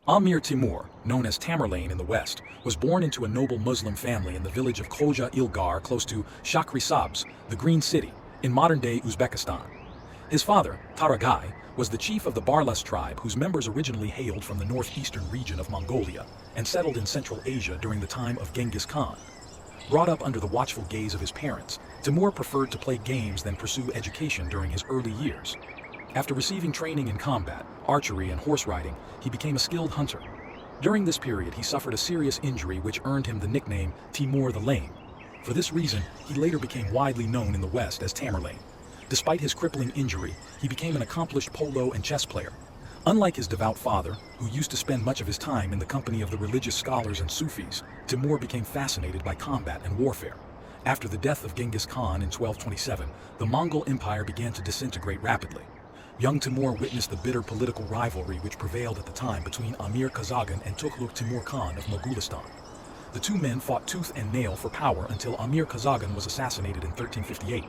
Amir Timur, known as Tamerlane in the West, was born into a noble Muslim family in the village of Khoja-Ilgar close to Shahrisabz, the Green City, in modern-day Uzbekistan. His father, Taragai, was the chief of the Barlas tribe whose members originally hailed from the northeastern region of Mongolia and settled in Central Asia during the time of Genghis Khan. Brought up under the watchful gaze of his parents, Timur preferred to play games than pursue education during his early years. After receiving training in combat, archery, and horse riding, he became a skilled hunter. During this period, he suffered a serious injury which earned him the nickname Timur the Lame. For this reason, he later became widely known in the West as Tamerlane. Despite his crippling injury, he became an accomplished polo and chess player. Unlike his devout father, who used to spend much of his time in the company of the religious scholars and Sufis, Timur became fascinated by combat and warfare. After the death of Genghis Khan in 1227, the Mongol Empire began to disintegrate rapidly. Young Timur witnessed the bitter political rivalry which prevailed at the time between Amir Kazaghan and Tughluq Timur Khan of Mogulistan. The two men fought tooth and nail for power until Amir Kazaghan was assassinated in 1358.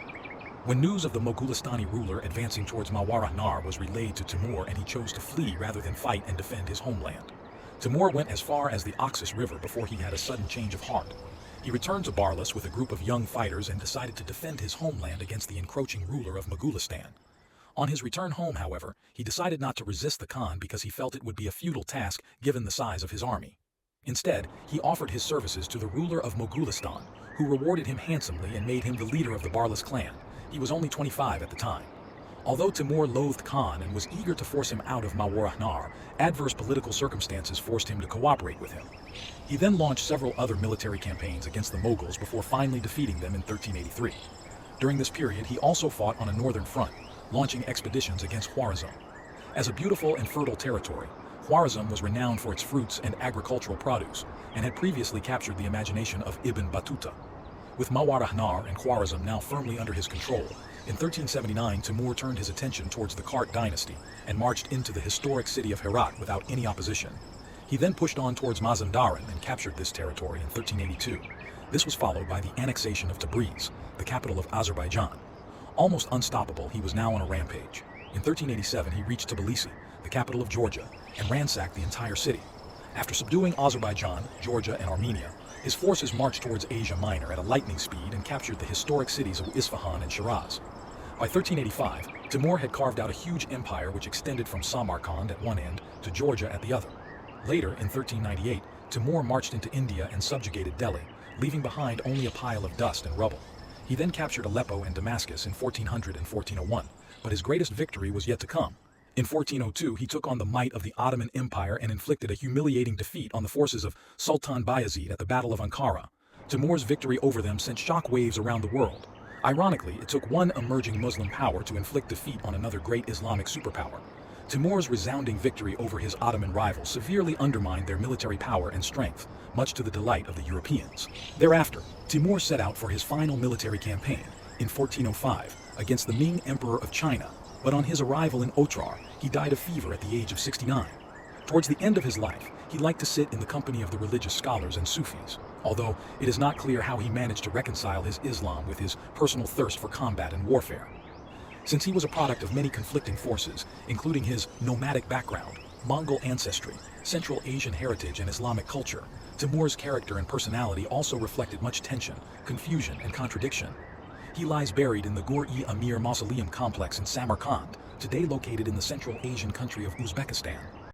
When news of the Mogulistani ruler advancing towards Mawarahnar was relayed to Timur, and he chose to flee rather than fight and defend his homeland. Timur went as far as the Oxus River before he had a sudden change of heart. He returned to Barlas with a group of young fighters and decided to defend his homeland against the encroaching ruler of Mogulistan. On his return home, however, he decided not to resist the Khan because he felt it would be a futile task given the size of his army. Instead, he offered his services to the ruler of Mogulistan, who rewarded him handsomely and made him the leader of the Barlas clan. He was only 25 at the time. Although Timur loathed Khan and was eager to force him out of Mawarahnar, adverse political circumstances forced him to cooperate with him. He then launched several other military campaigns against the Moguls before finally defeating them in 1383. During this period, he also fought on a northern front, launching expeditions against Khwarezm. As a beautiful and fertile territory, Khwarezm was renowned for its fruits and agricultural produce, and had previously captured the imagination of Ibn Battuta. With Mawarahnar and Khwarezm now firmly under his control, in 1379 Timur turned his attention towards the Kart dynasty and marched into the historic city of Herat without any opposition. He then pushed on towards Mazandaran and captured this territory in 1382. This was followed by the annexation of Tabriz, the capital of Azerbaijan. Almost unstoppable, he was now on a rampage. In 1387, he reached Tbilisi, the capital of Georgia, and ransacked the entire city. After subduing Azerbaijan, Georgia, and Armenia, his forces marched towards Asia Minor at a lightning speed and captured the historic cities of Isfahan and Shiraz. By 1385, Timur had carved out a huge empire which extended from Samarkand at one end to Georgia at the other. Later, in 1398, Timur marched into India and subjugated Delhi, leaving behind only a pile of dust and rubble. He then captured Aleppo and Damascus in 1400 and 1401, but his greatest victory was yet to come. In 1402, he took on the might of the Ottoman Empire and inflicted a humiliating defeat on the forces of Sultan Bayezid at the Battle of Ankara. Timur's victory over them sent shock waves around the world. Ironically, it took one emerging Muslim power to inflict defeat on another great Islamic superpower. Timur's resounding victory over his Ottoman rival severely undermined their military power and strength, much to the delight of the Europeans. Thereafter, Timur set out for his final military campaign, in 1405, against the Ming Emperor of China, but on his arrival in Otrar, he died of fever at the age of 69. Towards the end of his life, he liked to sit in the company of the religious scholars and Sufis, although it is not clear how he managed to reconcile his Islam with his personal thirst for combat and warfare. Since he was a product of many conflicting forces, including his nomadic background, Mongol ancestry, Central Asian heritage, and Islamic culture, Timur's character and personality also reflected much tension, confusion, and contradiction. He lies buried in the Gur-e Amir Mausoleum complex in Samarkand, today located in the Central Asian country of Uzbekistan.